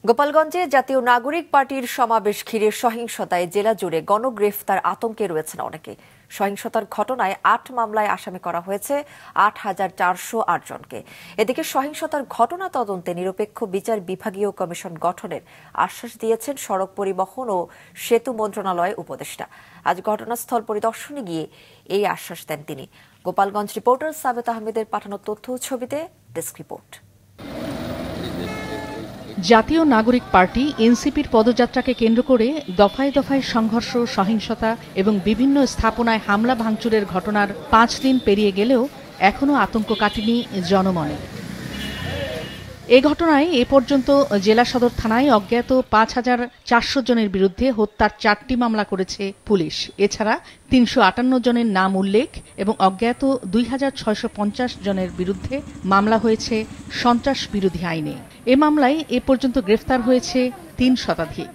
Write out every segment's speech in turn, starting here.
গোপালগঞ্জে জাতীয় নাগরিক পার্টির সমাবেশ ঘিরে সহিংসতায় জেলা জুড়ে গণগ্রেফতার আতঙ্কে রয়েছেন অনেকে। সহিংসতার ঘটনায় ৮ মামলায় আসামি করা হয়েছে ৮,৪০৮ জনকে। এদিকে সহিংসতার ঘটনা তদন্তে নিরপেক্ষ বিচার বিভাগীয় কমিশন গঠনের আশ্বাস দিয়েছেন সড়ক পরিবহন ও সেতু মন্ত্রণালয়ের উপদেষ্টা। আজ ঘটনাস্থল পরিদর্শনে গিয়ে এই আশ্বাস দেন তিনি। গোপালগঞ্জ রিপোর্টার সাবেত আহমেদের পাঠানো তথ্য ছবিতে ডেস্ক রিপোর্ট। জাতীয় নাগরিক পার্টি এনসিপির পদযাত্রাকে কেন্দ্র করে দফায় দফায় সংঘর্ষ, সহিংসতা এবং বিভিন্ন স্থাপনায় হামলা ভাঙচুরের ঘটনার ৫ দিন পেরিয়ে গেলেও এখনও আতঙ্ক কাটেনি জনমনে। এ ঘটনায় এ পর্যন্ত জেলা সদর থানায় অজ্ঞাত ৫,৪০০ জনের বিরুদ্ধে হত্যার ৪টি মামলা করেছে পুলিশ। এছাড়া ৩৫৮ জনের নাম উল্লেখ এবং অজ্ঞাত ২,৬৫০ জনের বিরুদ্ধে মামলা হয়েছে সন্ত্রাস বিরোধী আইনে। এ মামলায় এ পর্যন্ত গ্রেফতার হয়েছে ৩ শতাধিক।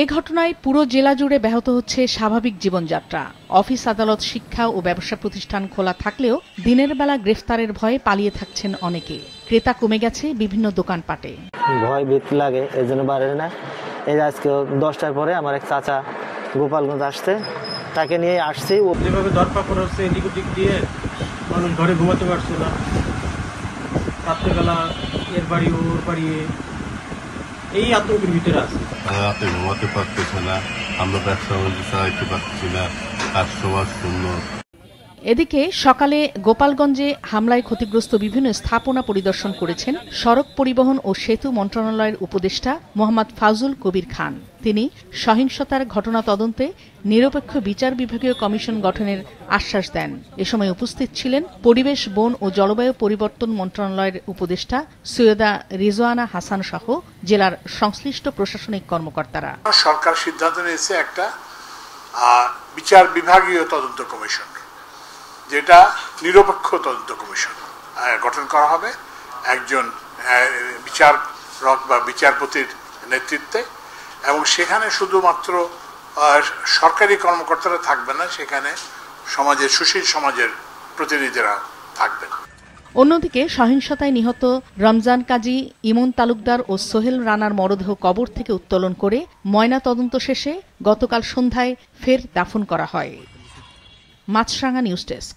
এ ঘটনায় পুরো জেলা জুড়ে ব্যাহত হচ্ছে স্বাভাবিক জীবনযাত্রা। অফিস, আদালত, শিক্ষা ও ব্যবসা প্রতিষ্ঠান খোলা থাকলেও দিনের বেলা গ্রেফতারের ভয়ে পালিয়ে থাকছেন অনেকে। ক্রেতা কমে গেছে বিভিন্ন দোকানপাটে। ভয় ভীতি লাগে, এই জন্য বাইরে না। এই আজকে 10টার পরে আমার এক চাচা গোপালগঞ্জ আসছে, তাকে নিয়ে আসছি। যেভাবে দরপা করা হচ্ছে এদিক ওদিক দিয়ে মানুষ ঘরে ঘুমাতে পারছে না। রাত্রেবেলা এর বাড়ি ওর বাড়ি এই আতঙ্কের ভিতরে আছে। রাতে ঘুমাতে পারতেছে না, আমরা ব্যবসা বাণিজ্য চালাইতে পারছি না, কাস্টমার শূন্য। এদিকে সকালে গোপালগঞ্জে হামলায় ক্ষতিগ্রস্ত বিভিন্ন স্থাপনা পরিদর্শন করেছেন সড়ক পরিবহন ও সেতু মন্ত্রণালয়ের উপদেষ্টা মোহাম্মদ ফাজুল কবির খান। তিনি সহিংসতার ঘটনা তদন্তে নিরপেক্ষ বিচার বিভাগীয় কমিশন গঠনের আশ্বাস দেন। এ সময় উপস্থিত ছিলেন পরিবেশ, বন ও জলবায়ু পরিবর্তন মন্ত্রণালয়ের উপদেষ্টা সৈয়দা রিজওয়ানা হাসান সহ জেলার সংশ্লিষ্ট প্রশাসনিক কর্মকর্তারা। সরকার সিদ্ধান্ত নিয়েছে একটা বিচার বিভাগীয় তদন্ত কমিশন, যেটা নিরপেক্ষ তদন্ত কমিশন গঠন করা হবে একজন বিচারক বা বিচারপতির নেতৃত্বে। এবং সেখানে শুধুমাত্র সরকারি কর্মকর্তারা থাকবে না, সেখানে সমাজের সুশীল সমাজের প্রতিনিধিরা থাকবেন। অন্যদিকে সহিংসতায় নিহত রমজান কাজী, ইমন তালুকদার ও সোহেল রানার মরদেহ কবর থেকে উত্তোলন করে ময়না তদন্ত শেষে গতকাল সন্ধ্যায় ফের দাফন করা হয়। মাছরাঙা নিউজ ডেস্ক।